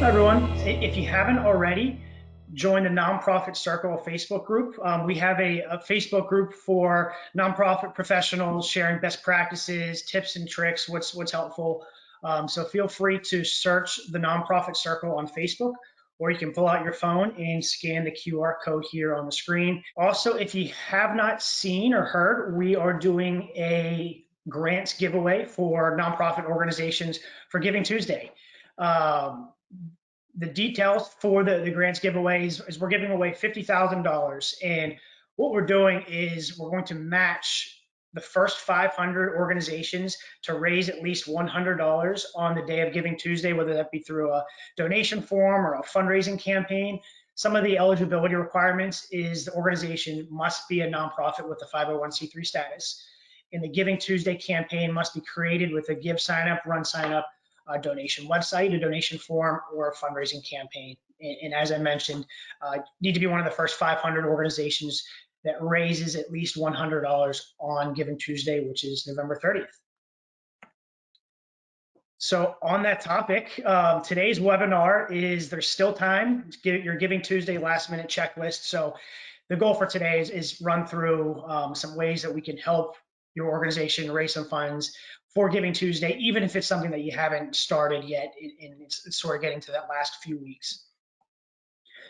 Hi everyone. If you haven't already, join the Nonprofit Circle Facebook group. We have a Facebook group for nonprofit professionals sharing best practices, tips and tricks, what's helpful. So feel free to search the Nonprofit Circle on Facebook, or you can pull out your phone and scan the QR code here on the screen. Also, if you have not seen or heard, we are doing a grants giveaway for nonprofit organizations for Giving Tuesday. The details for the grants giveaways is we're giving away $50,000, and what we're doing is we're going to match the first 500 organizations to raise at least $100 on the day of Giving Tuesday, whether that be through a donation form or a fundraising campaign. Some of the eligibility requirements is the organization must be a nonprofit with a 501c3 status, and the Giving Tuesday campaign must be created with a GiveSignup, RunSignup, a donation website, a donation form, or a fundraising campaign. And as I mentioned, need to be one of the first 500 organizations that raises at least $100 on Giving Tuesday, which is November 30th. So on that topic, today's webinar is there's still time to get your Giving Tuesday Last Minute Checklist. So the goal for today is run through some ways that we can help your organization raise some funds for Giving Tuesday, even if it's something that you haven't started yet, and it's sort of getting to that last few weeks.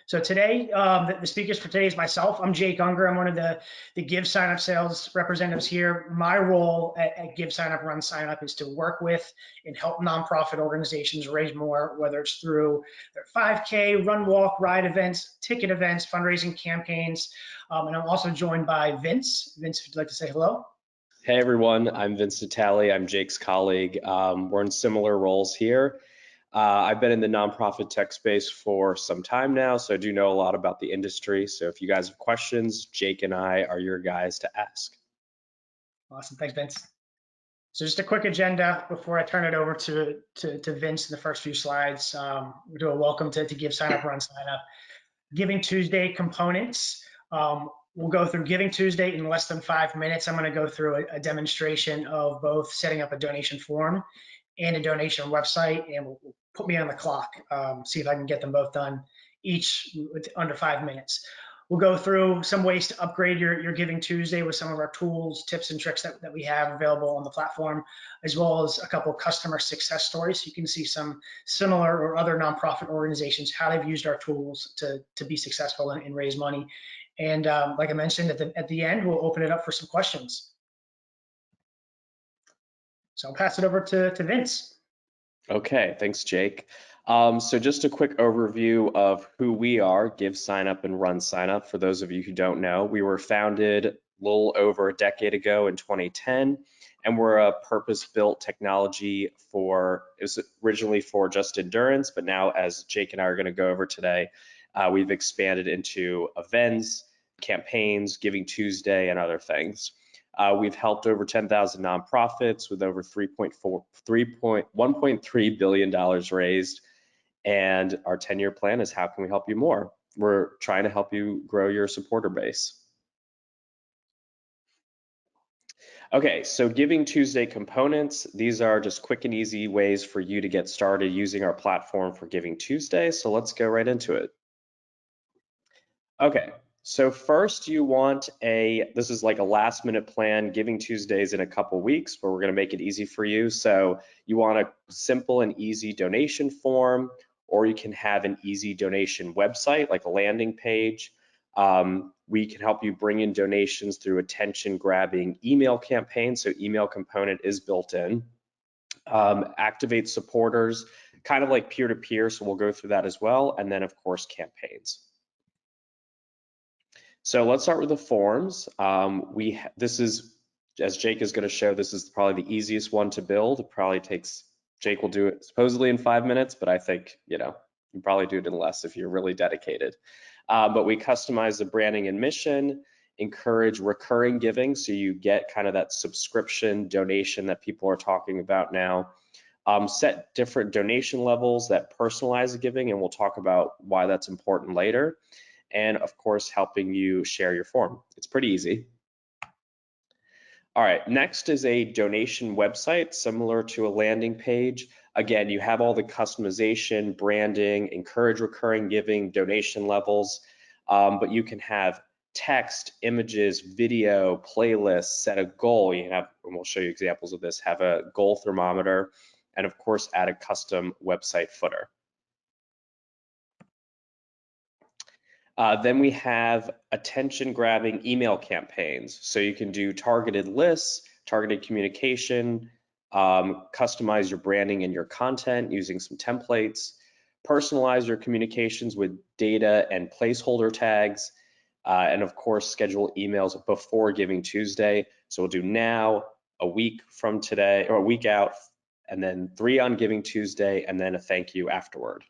So today, the speakers for today is myself. I'm Jake Unger. I'm one of the GiveSignup sales representatives here. My role at GiveSignup, RunSignup is to work with and help nonprofit organizations raise more, whether it's through their 5K, run, walk, ride events, ticket events, fundraising campaigns. And I'm also joined by Vince. Vince, if you'd like to say hello. Hey everyone, I'm Vince Natale. I'm Jake's colleague. We're in similar roles here. I've been in the nonprofit tech space for some time now, so I do know a lot about the industry. So if you guys have questions, Jake and I are your guys to ask. Awesome, thanks Vince. So just a quick agenda before I turn it over to Vince in the first few slides. We'll do a welcome to GiveSignup, RunSignup. Giving Tuesday components. We'll go through Giving Tuesday in less than 5 minutes. I'm going to go through a demonstration of both setting up a donation form and a donation website, and we'll put me on the clock, see if I can get them both done each under 5 minutes. We'll go through some ways to upgrade your Giving Tuesday with some of our tools, tips, and tricks that we have available on the platform, as well as a couple of customer success stories. So you can see some similar or other nonprofit organizations, how they've used our tools to be successful and raise money. And like I mentioned, at the end, we'll open it up for some questions. So I'll pass it over to Vince. Okay, thanks, Jake. So just a quick overview of who we are, GiveSignup and RunSignup. For those of you who don't know, we were founded a little over a decade ago in 2010, and we're a purpose-built technology it was originally for just endurance, but now, as Jake and I are going to go over today, we've expanded into events, campaigns, Giving Tuesday, and other things. We've helped over 10,000 nonprofits with over $1.3 billion raised, and our 10-year plan is how can we help you more? We're trying to help you grow your supporter base. Okay, so Giving Tuesday components. These are just quick and easy ways for you to get started using our platform for Giving Tuesday. So let's go right into it. Okay, so first you want this is like a last minute plan. Giving Tuesdays in a couple weeks, but we're gonna make it easy for you. So you want a simple and easy donation form, or you can have an easy donation website, like a landing page. We can help you bring in donations through attention grabbing email campaigns. So email component is built in. Activate supporters, kind of like peer-to-peer. So we'll go through that as well. And then of course, campaigns. So let's start with the forms. This is, as Jake is going to show, this is probably the easiest one to build. It probably takes, Jake will do it supposedly in 5 minutes, but I think, you probably do it in less if you're really dedicated. But we customize the branding and mission, encourage recurring giving, so you get kind of that subscription donation that people are talking about now. Set different donation levels that personalize the giving, and we'll talk about why that's important later. And of course, helping you share your form. It's pretty easy. All right, next is a donation website similar to a landing page. Again, you have all the customization, branding, encourage recurring giving, donation levels, but you can have text, images, video, playlists, set a goal. You can have, and we'll show you examples of this, have a goal thermometer, and of course, add a custom website footer. Then we have attention-grabbing email campaigns. So you can do targeted lists, targeted communication, customize your branding and your content using some templates, personalize your communications with data and placeholder tags, and of course, schedule emails before Giving Tuesday. So we'll do now, a week from today, or a week out, and then 3 on Giving Tuesday, and then a thank you afterward.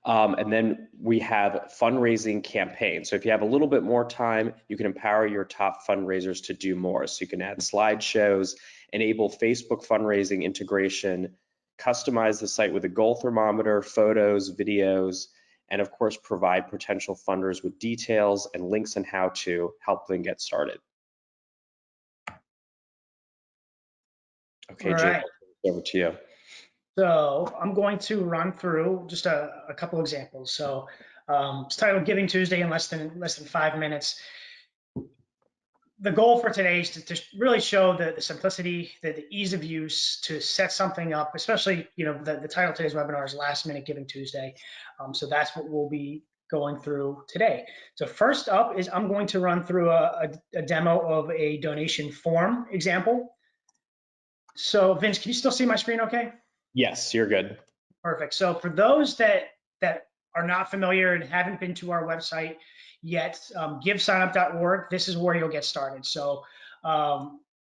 And then we have fundraising campaigns. So if you have a little bit more time, you can empower your top fundraisers to do more. So you can add slideshows, enable Facebook fundraising integration, customize the site with a goal thermometer, photos, videos, and of course, provide potential funders with details and links on how to help them get started. Okay, Jake, Right. over to you. So I'm going to run through just a couple examples. So it's titled Giving Tuesday in less than 5 minutes. The goal for today is to really show the simplicity, the ease of use to set something up, especially, the title of today's webinar is Last Minute Giving Tuesday. So that's what we'll be going through today. So first up is I'm going to run through a demo of a donation form example. So Vince, can you still see my screen okay? Yes, you're good. Perfect. So for those that are not familiar and haven't been to our website yet, GiveSignup.org, this is where you'll get started. So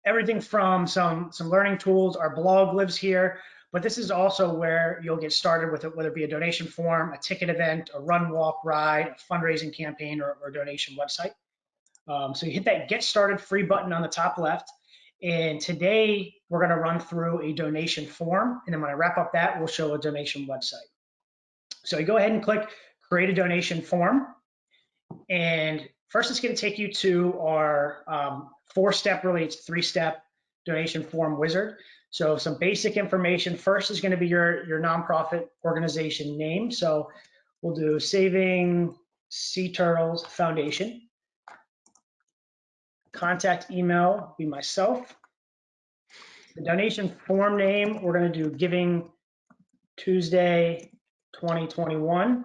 everything from some learning tools, our blog lives here, but this is also where you'll get started with it, whether it be a donation form, a ticket event, a run, walk, ride, a fundraising campaign, or donation website. So you hit that Get Started free button on the top left. And today we're going to run through a donation form. And then when I wrap up that, we'll show a donation website. So you go ahead and click Create a Donation Form. And first it's going to take you to our 4-step, really it's 3-step donation form wizard. So some basic information. First is going to be your nonprofit organization name. So we'll do Saving Sea Turtles Foundation. Contact email be myself. The donation form name, we're going to do Giving Tuesday 2021.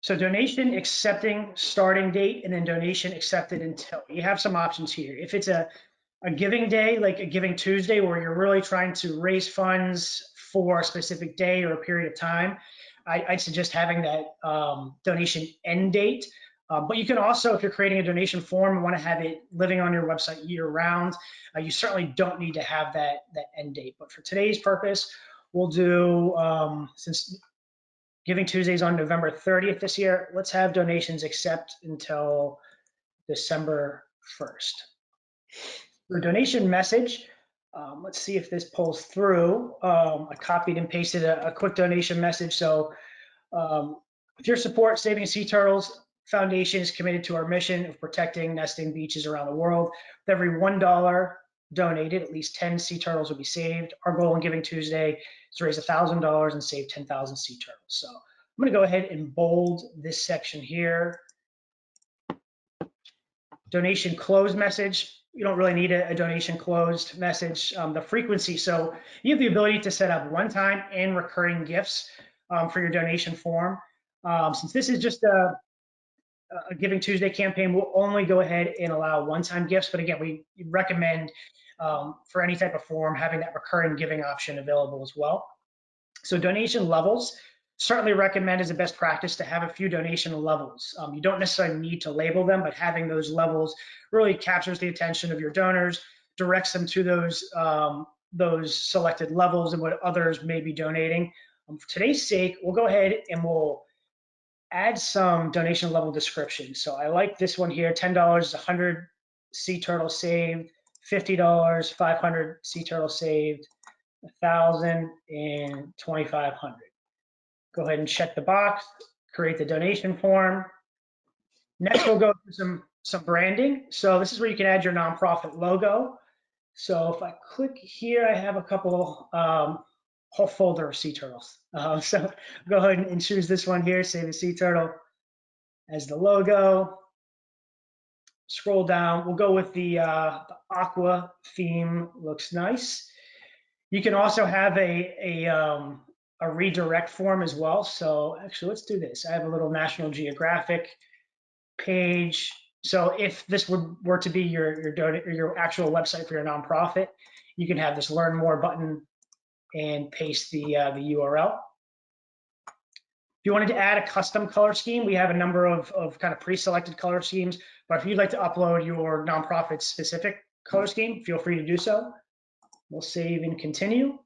So donation accepting starting date, and then donation accepted until. You have some options here. If it's a giving day, like a Giving Tuesday, where you're really trying to raise funds for a specific day or a period of time, I'd suggest having that donation end date. But you can also, if you're creating a donation form and want to have it living on your website year round, you certainly don't need to have that end date. But for today's purpose, we'll do, since Giving Tuesday is on November 30th this year, let's have donations accept until December 1st. The donation message, let's see if this pulls through. I copied and pasted a quick donation message. So with your support, Saving Sea Turtles Foundation is committed to our mission of protecting nesting beaches around the world. With every $1 donated, at least 10 sea turtles will be saved. Our goal in Giving Tuesday is to raise $1,000 and save 10,000 sea turtles. So I'm going to go ahead and bold this section here. Donation closed message. You don't really need a donation closed message. The frequency, so you have the ability to set up one-time and recurring gifts for your donation form. Since this is just a Giving Tuesday campaign, we'll only go ahead and allow one-time gifts. But again, we recommend for any type of form having that recurring giving option available as well. So donation levels, certainly recommend as a best practice to have a few donation levels. You don't necessarily need to label them, but having those levels really captures the attention of your donors, directs them to those selected levels and what others may be donating. For today's sake, we'll go ahead and we'll add some donation level description. So I like this one here, $10 is 100 sea turtles saved, $50, 500 sea turtles saved, 1,000 and 2,500. Go ahead and check the box, create the donation form. Next, we'll go through some branding. So this is where you can add your nonprofit logo. So if I click here, I have a couple whole folder of sea turtles. So go ahead and choose this one here, save the sea turtle as the logo. Scroll down, we'll go with the aqua theme, looks nice. You can also have a redirect form as well. So actually, let's do this. I have a little National Geographic page. So if this were to be your actual website for your nonprofit, you can have this Learn More button and paste the URL. If you wanted to add a custom color scheme, we have a number of kind of pre-selected color schemes. But if you'd like to upload your nonprofit specific color scheme, feel free to do so. We'll save and continue.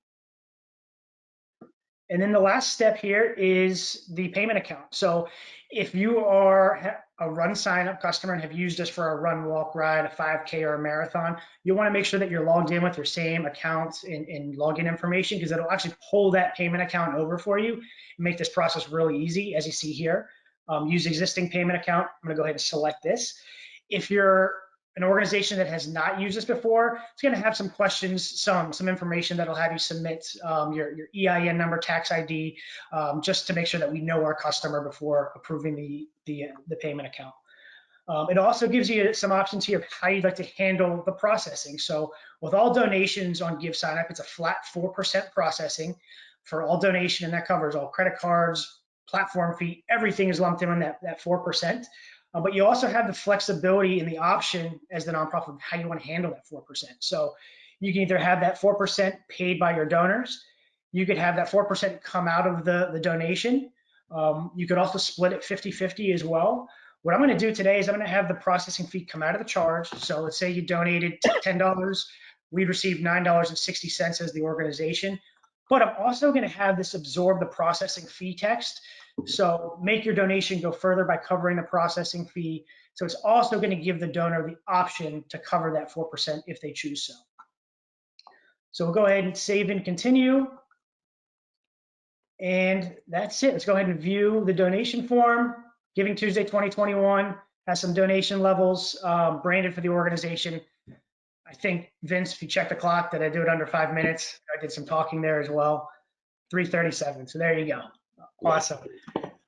And then the last step here is the payment account. So if you are a RunSignup customer and have used us for a run, walk, ride, a 5K or a marathon, you want to make sure that you're logged in with your same account and login information, because it'll actually pull that payment account over for you and make this process really easy, as you see here. Use existing payment account. I'm going to go ahead and select this. If you're an organization that has not used this before, it's going to have some questions, some information that'll have you submit your EIN number, tax ID, just to make sure that we know our customer before approving the payment account. It also gives you some options here of how you'd like to handle the processing. So with all donations on GiveSignup, it's a flat 4% processing for all donation, and that covers all credit cards, platform fee, everything is lumped in on that 4%. But you also have the flexibility and the option as the nonprofit of how you want to handle that 4%. So you can either have that 4% paid by your donors. You could have that 4% come out of the donation. You could also split it 50-50 as well. What I'm going to do today is I'm going to have the processing fee come out of the charge. So let's say you donated $10. We received $9.60 as the organization. But I'm also going to have this absorb the processing fee text. So make your donation go further by covering the processing fee. So it's also going to give the donor the option to cover that 4% if they choose so. So we'll go ahead and save and continue. And that's it. Let's go ahead and view the donation form. Giving Tuesday 2021 has some donation levels branded for the organization. I think, Vince, if you check the clock, that I do it under 5 minutes. I did some talking there as well. 3:37. So there you go. Awesome.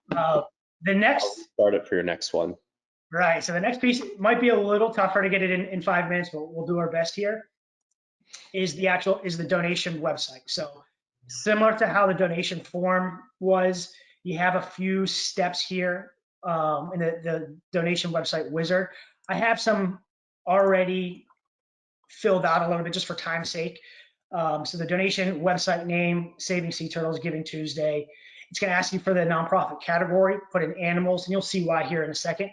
The next. I'll start it for your next one. Right. So the next piece might be a little tougher to get it in 5 minutes, but we'll do our best here. Is the donation website. So similar to how the donation form was, you have a few steps here in the donation website wizard. I have some already filled out a little bit just for time's sake. So the donation website name, Saving Sea Turtles, Giving Tuesday. It's going to ask you for the nonprofit category, put in animals, and you'll see why here in a second.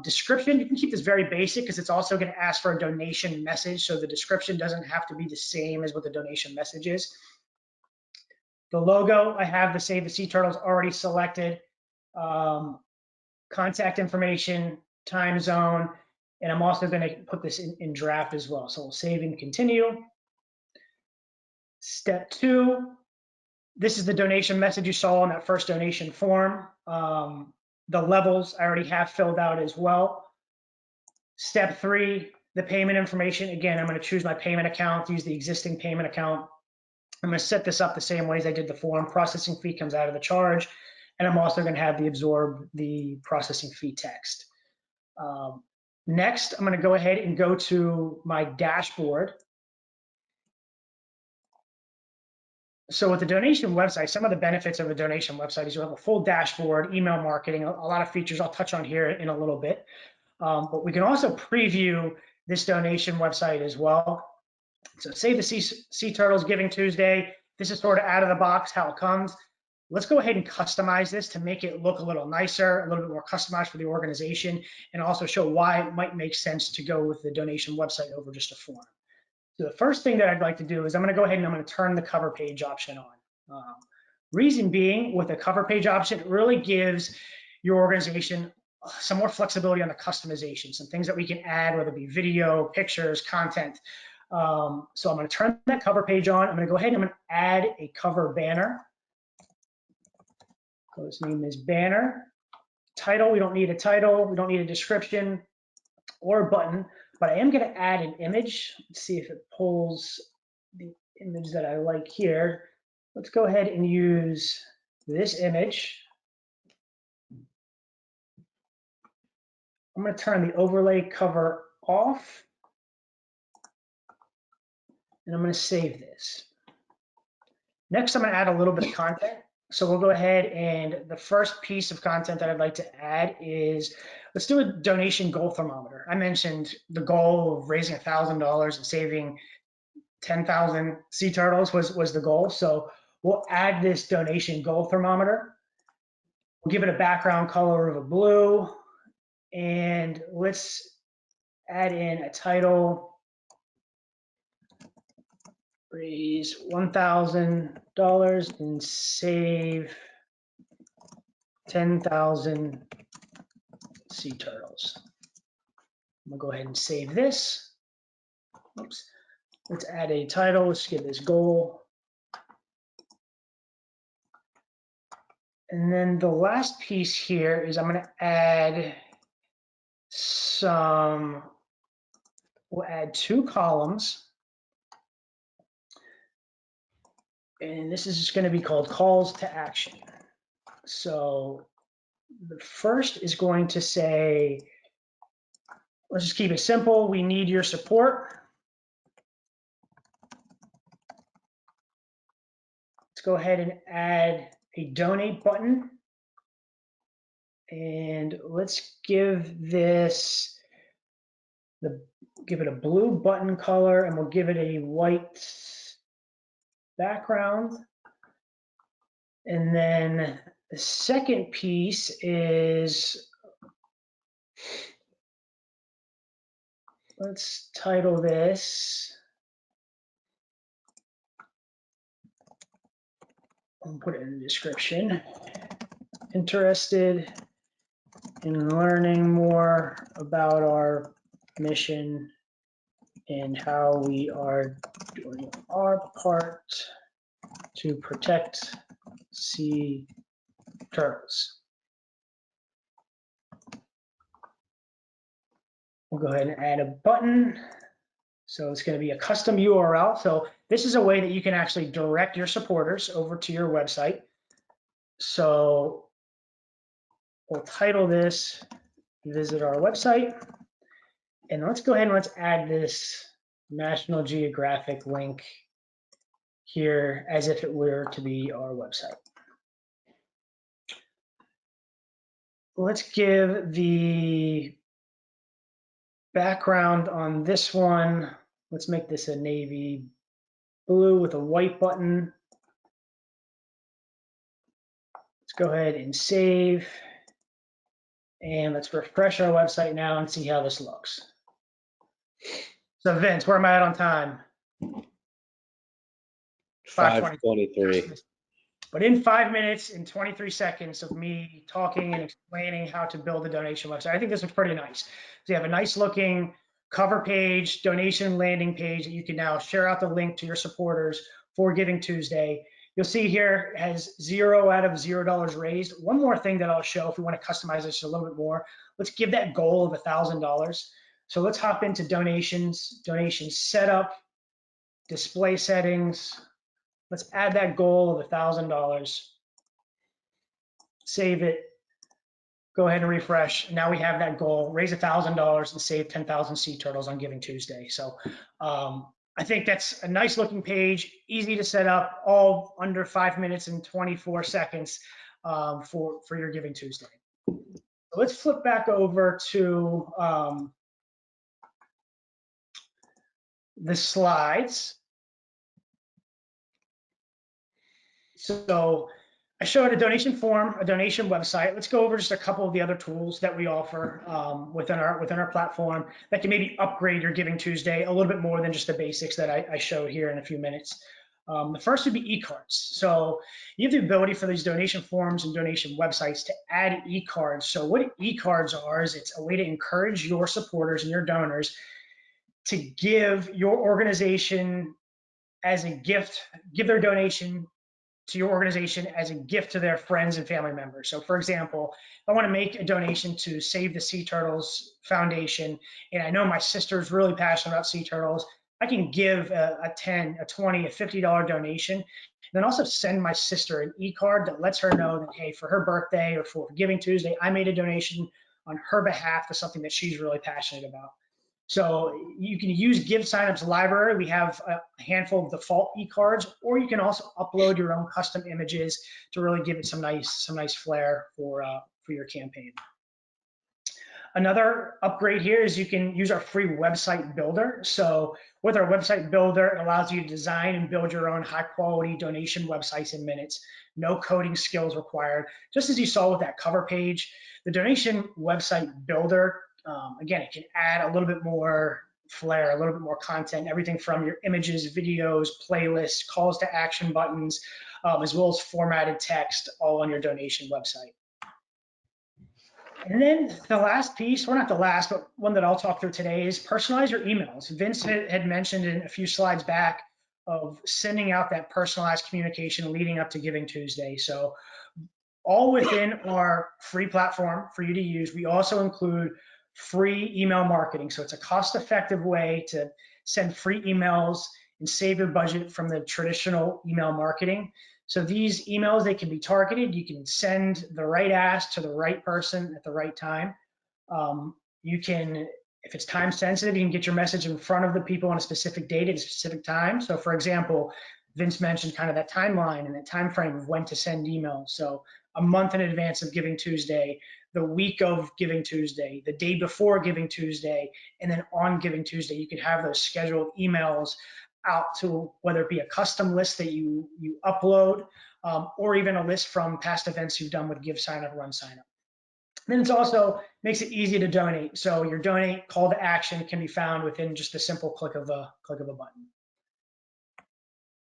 Description, you can keep this very basic because it's also going to ask for a donation message. So the description doesn't have to be the same as what the donation message is. The logo, I have the Save the Sea Turtles already selected. Contact information, time zone, and I'm also going to put this in draft as well. So we'll save and continue. Step 2, this is the donation message you saw on that first donation form. The levels I already have filled out as well. Step 3, the payment information. Again, I'm going to choose my payment account, use the existing payment account. I'm going to set this up the same way as I did the form. Processing fee comes out of the charge, and I'm also going to have the absorb the processing fee text. Next, I'm going to go ahead and go to my dashboard. So with the donation website, some of the benefits of a donation website is you have a full dashboard, email marketing, a lot of features I'll touch on here in a little bit. But we can also preview this donation website as well. So Save the Sea Turtles, Giving Tuesday. This is sort of out of the box how it comes. Let's go ahead and customize this to make it look a little nicer, a little bit more customized for the organization, and also show why it might make sense to go with the donation website over just a form. So the first thing that I'd like to do is I'm going to go ahead and I'm going to turn the cover page option on. Reason being, with the cover page option, it really gives your organization some more flexibility on the customization, some things that we can add, whether it be video, pictures, content. So I'm going to turn that cover page on. I'm going to go ahead and I'm going to add a cover banner. So its name is banner. Title, we don't need a title. We don't need a description or a button. but I am going to add an image. Let's see if it pulls the image that I like here. Let's go ahead and use this image. I'm going to turn the overlay cover off, and I'm going to save this. Next, I'm going to add a little bit of content. So we'll go ahead, and the first piece of content that I'd like to add is, let's do a donation goal thermometer. I mentioned the goal of raising $1,000 and saving 10,000 sea turtles was the goal. So we'll add this donation goal thermometer. We'll give it a background color of a blue, and let's add in a title. Raise $1,000 and save 10,000 sea turtles. I'm gonna go ahead and save this. Oops. Let's add a title. Let's give this goal. And then the last piece here is I'm gonna add we'll add 2 columns. And this is just gonna be called calls to action. So the first is going to say, let's just keep it simple. We need your support. Let's go ahead and add a donate button. And let's give this, give it a blue button color, and we'll give it a white background. And then the second piece is, let's title this, I'll put it in the description, interested in learning more about our mission and how we are doing our part to protect sea turtles. We'll go ahead and add a button. So it's going to be a custom URL. So this is a way that you can actually direct your supporters over to your website. So we'll title this, visit our website. And let's go ahead and let's add this National Geographic link here as if it were to be our website. Let's give the background on this one. Let's make this a navy blue with a white button. Let's go ahead and save. And let's refresh our website now and see how this looks. So Vince, where am I at on time? 5:23. But in 5 minutes and 23 seconds of me talking and explaining how to build a donation website, I think this looks pretty nice. So you have a nice looking cover page, donation landing page that you can now share out the link to your supporters for Giving Tuesday. You'll see here it has 0 out of $0 raised. One more thing that I'll show if we want to customize this a little bit more, let's give that goal of $1,000. So let's hop into donations, donation setup, display settings. Let's add that goal of $1,000. Save it. Go ahead and refresh. Now we have that goal, raise $1,000 and save 10,000 sea turtles on Giving Tuesday. So I think that's a nice looking page, easy to set up, all under 5 minutes and 24 seconds for your Giving Tuesday. So let's flip back over to the slides. So I showed a donation form, a donation website. Let's go over just a couple of the other tools that we offer within our platform that can maybe upgrade your Giving Tuesday a little bit more than just the basics that I showed here in a few minutes. The first would be e-cards. So you have the ability for these donation forms and donation websites to add e-cards. So what e-cards are is it's a way to encourage your supporters and your donors to give your organization as a gift, give their donation to your organization as a gift to their friends and family members. So for example, if I want to make a donation to Save the Sea Turtles Foundation, and I know my sister's really passionate about sea turtles, I can give a 10, a 20, a $50 donation, and then also send my sister an e-card that lets her know that, hey, for her birthday or for Giving Tuesday, I made a donation on her behalf to something that she's really passionate about. So you can use GiveSignup's library. We have a handful of default e-cards, or you can also upload your own custom images to really give it some nice flair for your campaign. Another upgrade here is you can use our free website builder. So with our website builder, it allows you to design and build your own high quality donation websites in minutes. No coding skills required. Just as you saw with that cover page, the donation website builder, again, it can add a little bit more flair, a little bit more content, everything from your images, videos, playlists, calls to action buttons, as well as formatted text, all on your donation website. And then the last piece, or not the last, but one that I'll talk through today is personalize your emails. Vince had mentioned in a few slides back of sending out that personalized communication leading up to Giving Tuesday. So all within our free platform for you to use, we also include free email marketing. So it's a cost-effective way to send free emails and save your budget from the traditional email marketing. So these emails, they can be targeted. You can send the right ask to the right person at the right time. You can, if it's time sensitive, you can get your message in front of the people on a specific date at a specific time. So for example, Vince mentioned kind of that timeline and that time frame of when to send emails. So a month in advance of Giving Tuesday, the week of Giving Tuesday, the day before Giving Tuesday, and then on Giving Tuesday, you can have those scheduled emails out to whether it be a custom list that you upload, or even a list from past events you've done with GiveSignup, RunSignup. Then it also makes it easy to donate. So your donate call to action can be found within just a simple click of a button.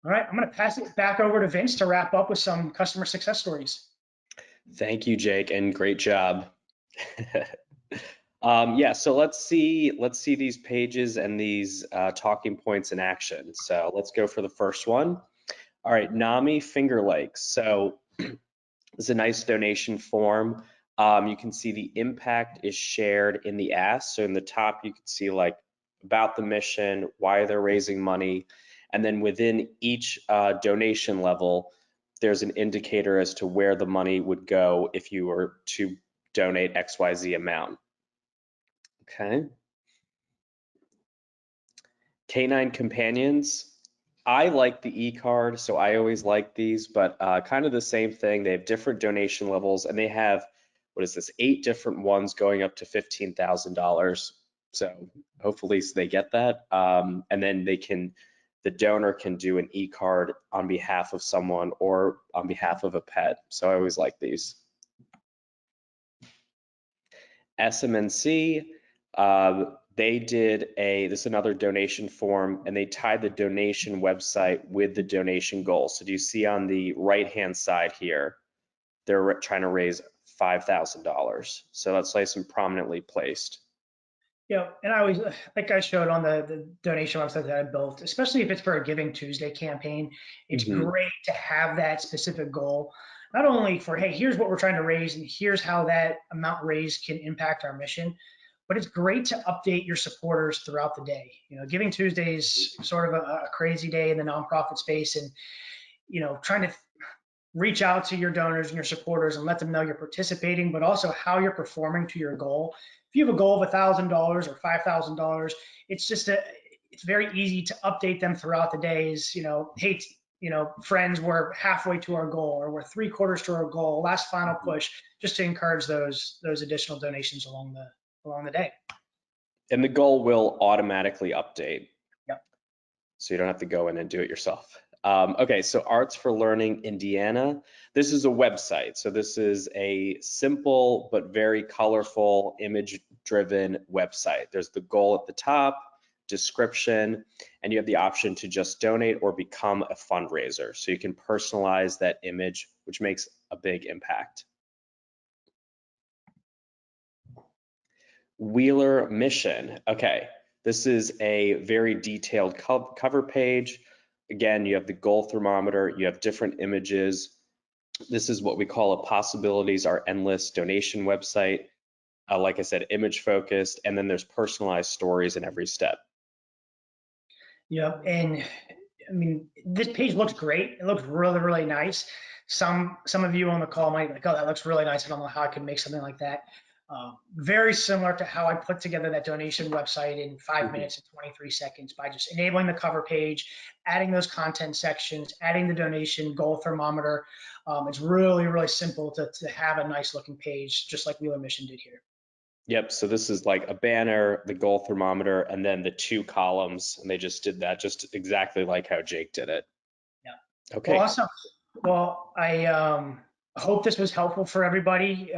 All right, I'm going to pass it back over to Vince to wrap up with some customer success stories. Thank you, Jake, and great job. Yeah, so let's see these pages and these talking points in action. So let's go for the first one. All right, NAMI Finger Lakes. So it's a nice donation form. You can see the impact is shared in the ask. So in the top, you can see like about the mission, why they're raising money, and then within each donation level, there's an indicator as to where the money would go if you were to donate XYZ amount. Okay. Canine Companions. I like the e-card, so I always like these, but kind of the same thing. They have different donation levels, and they have, what is this, 8 different ones going up to $15,000. So hopefully they get that, and then the donor can do an e-card on behalf of someone or on behalf of a pet. So I always like these. SMNC, they did this is another donation form, and they tied the donation website with the donation goal. So do you see on the right-hand side here, they're trying to raise $5,000. So that's nice and prominently placed. Yeah, and I always, like I showed on the donation website that I built, especially if it's for a Giving Tuesday campaign, it's great to have that specific goal. Not only for, hey, here's what we're trying to raise and here's how that amount raised can impact our mission, but it's great to update your supporters throughout the day. You know, Giving Tuesday is sort of a crazy day in the nonprofit space, and, you know, trying to reach out to your donors and your supporters and let them know you're participating, but also how you're performing to your goal. If you have a goal of $1,000 or $5,000, it's very easy to update them throughout the days. You know, hey, you know, friends, we're halfway to our goal, or we're 3/4 to our goal, last final push, just to encourage those additional donations along the day. And the goal will automatically update. Yep. So you don't have to go in and do it yourself. Okay, so Arts for Learning Indiana. This is a website. So this is a simple but very colorful, image-driven website. There's the goal at the top, description, and you have the option to just donate or become a fundraiser. So you can personalize that image, which makes a big impact. Wheeler Mission. Okay, this is a very detailed cover page. again, you have the goal thermometer, you have different images. This is what we call a possibilities are endless donation website. Like I said, image focused, and then there's personalized stories in every step. Yeah, and I mean, this page looks great. It looks really, really nice. Some of you on the call might be like, oh, that looks really nice. I don't know how I could make something like that. Very similar to how I put together that donation website in 5 minutes and 23 seconds by just enabling the cover page, adding those content sections, adding the donation goal thermometer. It's really, really simple to have a nice looking page, just like Wheeler Mission did here. Yep, so this is like a banner, the goal thermometer, and then the 2 columns, and they just did that just exactly like how Jake did it. Yeah. Okay. Well, awesome. Well, I hope this was helpful for everybody.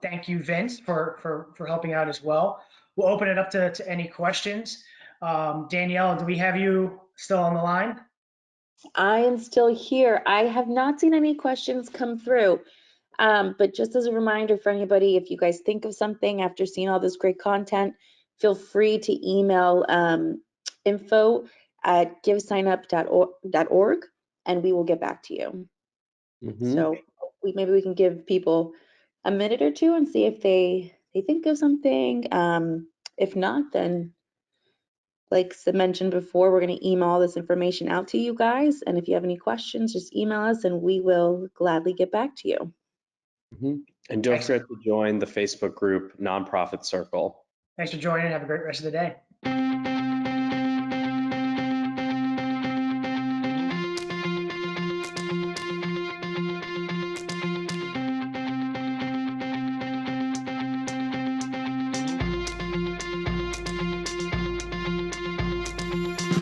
Thank you, Vince, for helping out as well. We'll open it up to any questions. Danielle, do we have you still on the line? I am still here. I have not seen any questions come through. But just as a reminder for anybody, if you guys think of something after seeing all this great content, feel free to email info@givesignup.org and we will get back to you. So maybe we can give people a minute or two and see if they think of something. If not, then like I mentioned before, we're going to email this information out to you guys. And if you have any questions, just email us and we will gladly get back to you. And don't forget to join the Facebook group Nonprofit Circle. Thanks for joining. Have a great rest of the day.